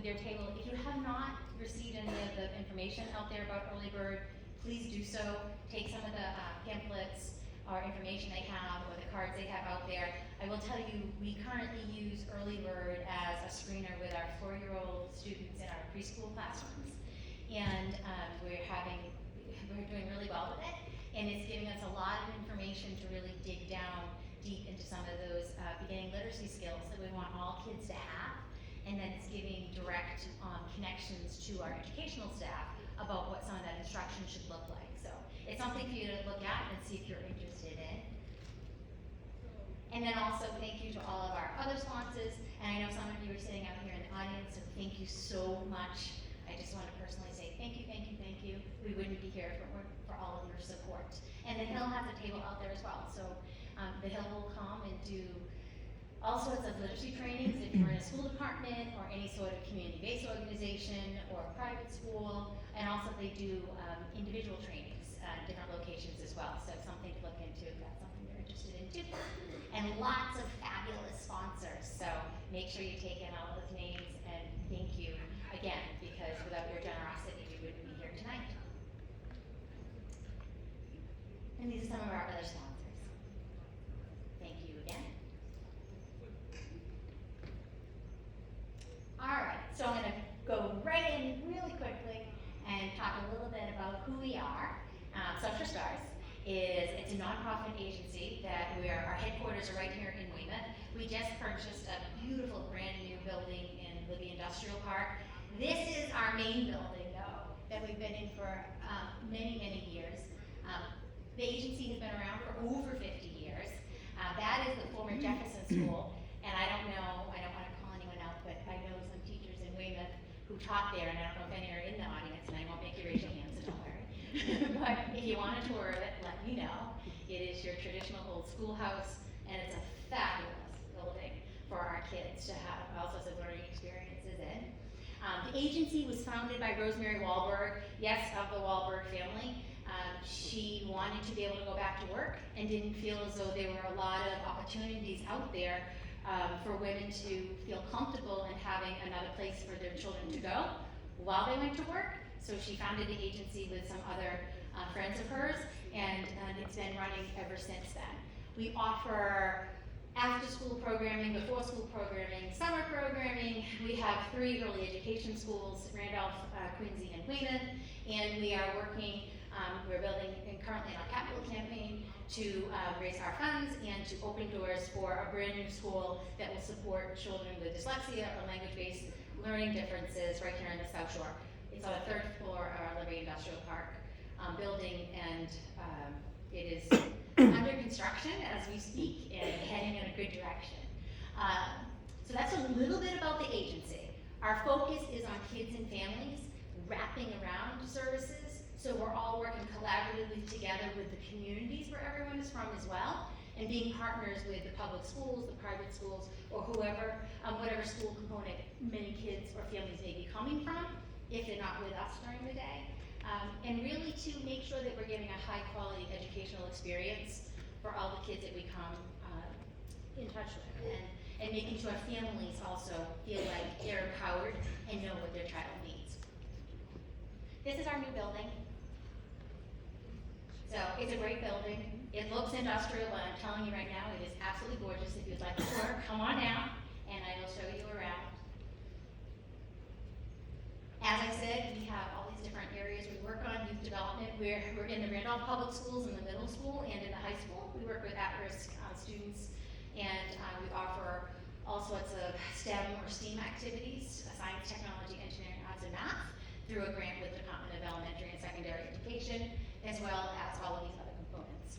their table. If you have not received any of the information out there about Early Bird, please do so. Take some of the pamphlets or information they have or the cards they have out there. I will tell you, we currently use Early Bird as a screener with our 4-year-old students in our preschool classrooms. And we're doing really well with it. And it's giving us a lot of information to really dig down deep into some of those beginning literacy skills that we want all kids to have. And then it's giving direct connections to our educational staff about what some of that instruction should look like. So it's something for you to look at and see if you're interested in. And then also thank you to all of our other sponsors. And I know some of you are sitting out here in the audience, so thank you so much. I just want to personally say thank you, thank you, thank you. We wouldn't be here if it weren't for all of your support. And the Hill has a table out there as well. So the Hill will come and do all sorts of literacy trainings if you're in a school department or any sort of community-based organization or a private school. And also they do individual trainings at different locations as well. So something to look into if that's something you're interested in too. And lots of fabulous sponsors. So make sure you take in all those names and thank you again, because without your generosity, we wouldn't be here tonight. And these are some of our other sponsors. Thank you again. All right, so I'm going to go right in really quickly and talk a little bit about who we are. So for Stars, it's a nonprofit agency that our headquarters are right here in Weymouth. We just purchased a beautiful brand new building in Libby Industrial Park. This is our main building though, that we've been in for many, many years. The agency has been around for over 50 years. That is the former Jefferson School, and I don't want to call anyone out, but I know some teachers in Weymouth who taught there, and I don't know if any are in the audience, and I won't make you raise your hands, so don't worry. But if you want a tour of it, let me know. It is your traditional old schoolhouse, and it's a fabulous building for our kids to have all sorts of learning experiences in. The agency was founded by Rosemary Wahlberg, yes, of the Wahlberg family. She wanted to be able to go back to work and didn't feel as though there were a lot of opportunities out there for women to feel comfortable in having another place for their children to go while they went to work. So she founded the agency with some other friends of hers, and it's been running ever since then. We offer after-school programming, before-school programming, summer programming. We have 3 early education schools, Randolph, Quincy, and Weymouth, and we are working, we're building currently in our capital campaign to raise our funds and to open doors for a brand new school that will support children with dyslexia or language-based learning differences right here in the South Shore. It's on the 3rd floor of our Libby Industrial Park building, and it is under construction as we speak and heading in a good direction. So that's a little bit about the agency. Our focus is on kids and families, wrapping around services. So we're all working collaboratively together with the communities where everyone is from as well, and being partners with the public schools, the private schools, or whoever, whatever school component many kids or families may be coming from, if they're not with us during the day. And really to make sure that we're giving a high quality educational experience for all the kids that we come in touch with, and making sure families also feel like they're empowered and know what their child needs. This is our new building. So it's a great building. It looks industrial, but I'm telling you right now, it is absolutely gorgeous. If you'd like to tour, come on down and I will show you around. As I said, we have all these different areas we work on, youth development. We're in the Randolph Public Schools, in the middle school, and in the high school. We work with at-risk students, and we offer all sorts of STEM or STEAM activities, science, technology, engineering, arts, and math, through a grant with the Department of Elementary and Secondary Education, as well as all of these other components.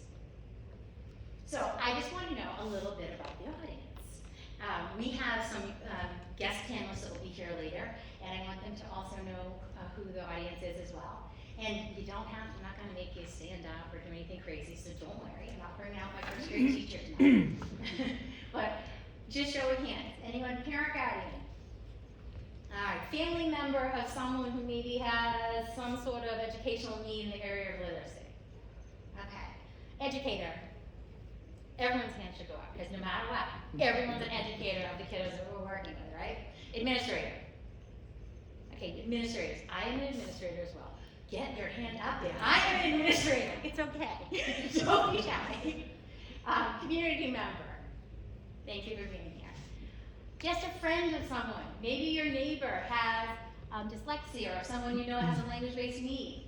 So I just want to know a little bit about the audience. We have some guest panelists that will be here later, and I want them to also know who the audience is as well. And you don't have to, I'm not going to make you stand up or do anything crazy, so don't worry. I'm not bringing out my first grade teacher tonight. But just show of hands. Anyone, parent, guardian? All right, family member of someone who maybe has some sort of educational need in the area of literacy. Okay, educator. Everyone's hand should go up, because no matter what, everyone's an educator of the kiddos that we're working with, right? Administrator. Okay, administrators. I am an administrator as well. Get your hand up there. I am an administrator. It's okay. Don't be shy. Community member. Thank you for being here. Just a friend of someone. Maybe your neighbor has dyslexia or someone you know has a language-based need.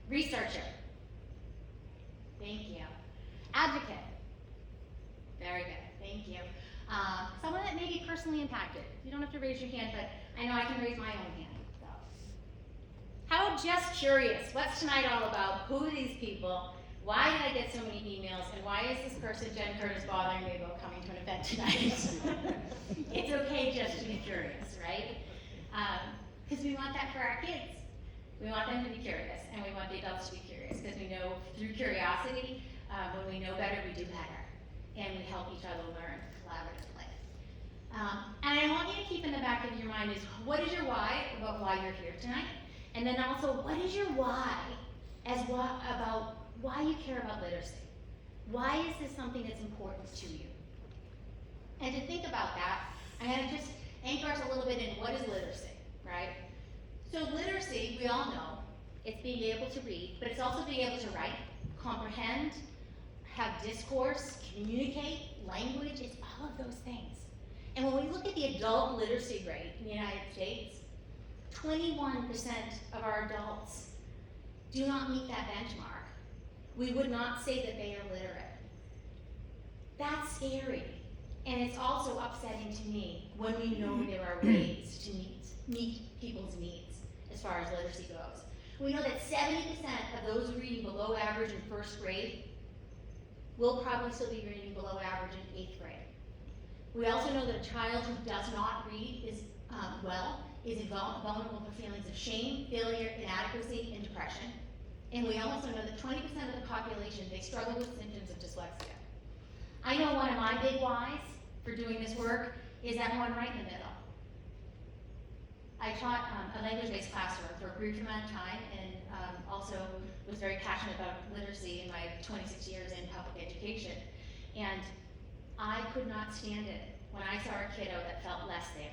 Researcher. Thank you. Advocate. Very good. Thank you. Someone that may be personally impacted. You don't have to raise your hand, but I know I can raise my own hand. So. How about just curious? What's tonight all about? Who are these people? Why did I get so many emails? And why is this person, Jen Curtis, bothering me about coming to an event tonight? It's okay just to be curious, right? Because we want that for our kids. We want them to be curious, and we want the adults to be curious, because we know through curiosity, when we know better, we do better. And we help each other learn collaboratively. And I want you to keep in the back of your mind is, what is your why about why you're here tonight? And then also, what is your why about why you care about literacy? Why is this something that's important to you? And to think about that, I'm going to just anchor us a little bit in what is literacy, right? So literacy, we all know, it's being able to read, but it's also being able to write, comprehend, have discourse, communicate, language, it's all of those things. And when we look at the adult literacy rate in the United States, 21% of our adults do not meet that benchmark. We would not say that they are literate. That's scary. And it's also upsetting to me when we know there are ways to meet people's needs as far as literacy goes. We know that 70% of those reading below average in first grade will probably still be reading below average in 8th grade. We also know that a child who does not read is vulnerable for feelings of shame, failure, inadequacy, and depression. And we also know that 20% of the population, they struggle with symptoms of dyslexia. I know one of my big whys for doing this work is that one right in the middle. I taught a language-based classroom for a brief amount of time, and also was very passionate about literacy in my 26 years in public education. And I could not stand it when I saw a kiddo that felt less than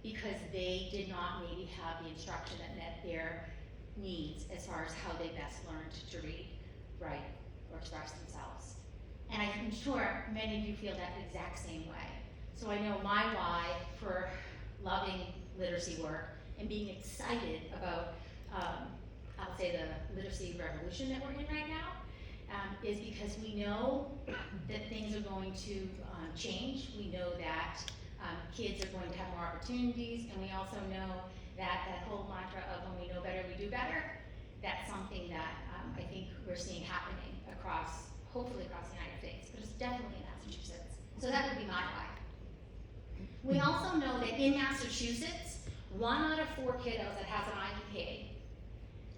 because they did not maybe have the instruction that met their needs as far as how they best learned to read, write, or express themselves. And I'm sure many of you feel that exact same way. So I know my why for loving literacy work and being excited about, I'll say the literacy revolution that we're in right now, is because we know that things are going to change. We know that kids are going to have more opportunities, and we also know that that whole mantra of when we know better, we do better, that's something that I think we're seeing happening hopefully across the United States, but it's definitely in Massachusetts. So that would be my why. We also know that in Massachusetts, 1 out of 4 kiddos that has an IEP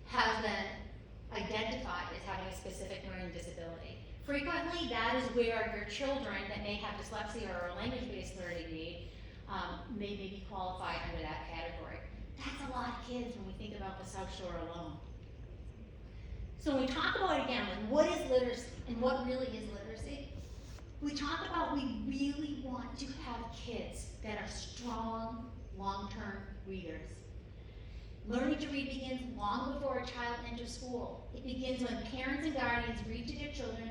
has been identified as having a specific learning disability. Frequently, that is where your children that may have dyslexia or a language-based learning need may be qualified under that category. That's a lot of kids when we think about the South Shore alone. So when we talk about, again, like what is literacy and what really is literacy, we talk about we really want to have kids that are strong, long-term readers. Learning to read begins long before a child enters school. It begins when parents and guardians read to their children,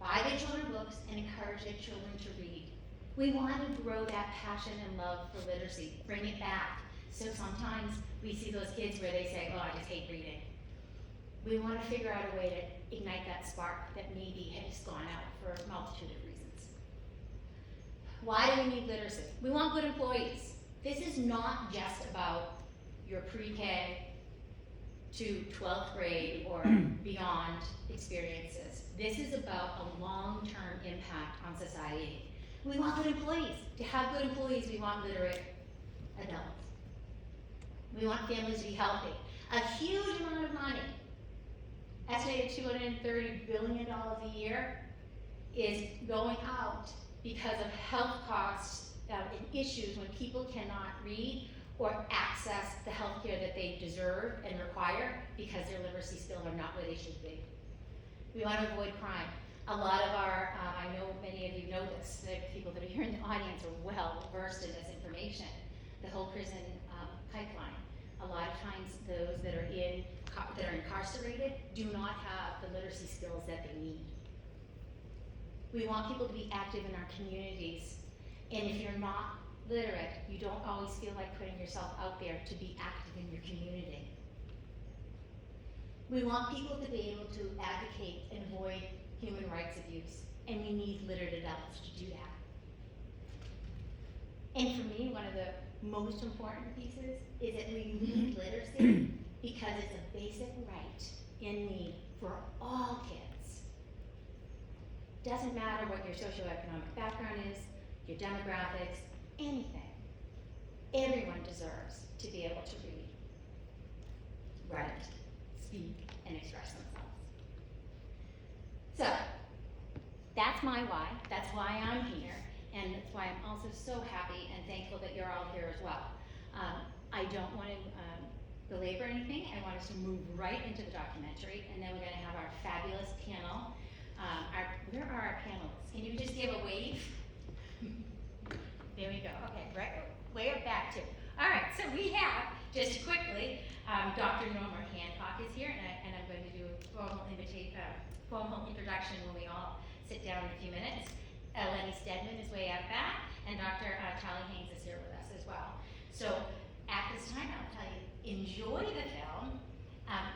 buy their children books, and encourage their children to read. We want to grow that passion and love for literacy, bring it back. So sometimes we see those kids where they say, oh, I just hate reading. We want to figure out a way to ignite that spark that maybe has gone out for a multitude of reasons. Why do we need literacy? We want good employees. This is not just about your pre-K to 12th grade or beyond experiences. This is about a long-term impact on society. We want good employees. To have good employees, we want literate adults. We want families to be healthy. A huge amount of money, estimated $230 billion a year, is going out because of health costs and issues when people cannot read or access the health care that they deserve and require because their literacy skills are not where they should be. We want to avoid crime. A lot of our, I know many of you know this, the people that are here in the audience are well versed in this information. The whole prison pipeline. A lot of times those that are incarcerated do not have the literacy skills that they need. We want people to be active in our communities, and if you're not literate, you don't always feel like putting yourself out there to be active in your community. We want people to be able to advocate and avoid human rights abuse, and we need literate adults to do that. And for me, one of the most important pieces is that we need literacy because it's a basic right in need for all kids. Doesn't matter what your socioeconomic background is, your demographics, anything. Everyone deserves to be able to read, write, speak, and express themselves. So, that's my why. That's why I'm here. And that's why I'm also so happy and thankful that you're all here as well. I don't want to belabor anything. I want us to move right into the documentary, and then we're going to have our fabulous panel. Where are our panelists? Can you just give a wave? There we go. Okay, right, way up back too. All right, so we have, just quickly, Dr. Norma Hancock is here, and I'm going to do a formal introduction when we all sit down in a few minutes. Lenny Stedman is way out back, and Dr. Charlie Haynes is here with us as well. So at this time, I'll tell you, enjoy the film.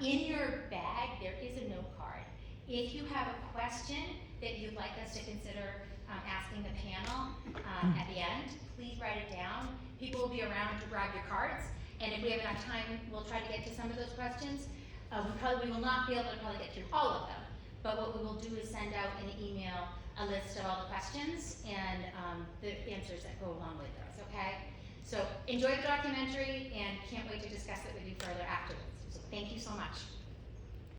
In your bag, there is a note card. If you have a question that you'd like us to consider asking the panel at the end, please write it down. People will be around to grab your cards, and if we have enough time, we'll try to get to some of those questions. We will not be able to probably get through all of them, but what we will do is send out an email, a list of all the questions and the answers that go along with those, okay? So enjoy the documentary and can't wait to discuss it with you further afterwards. So thank you so much.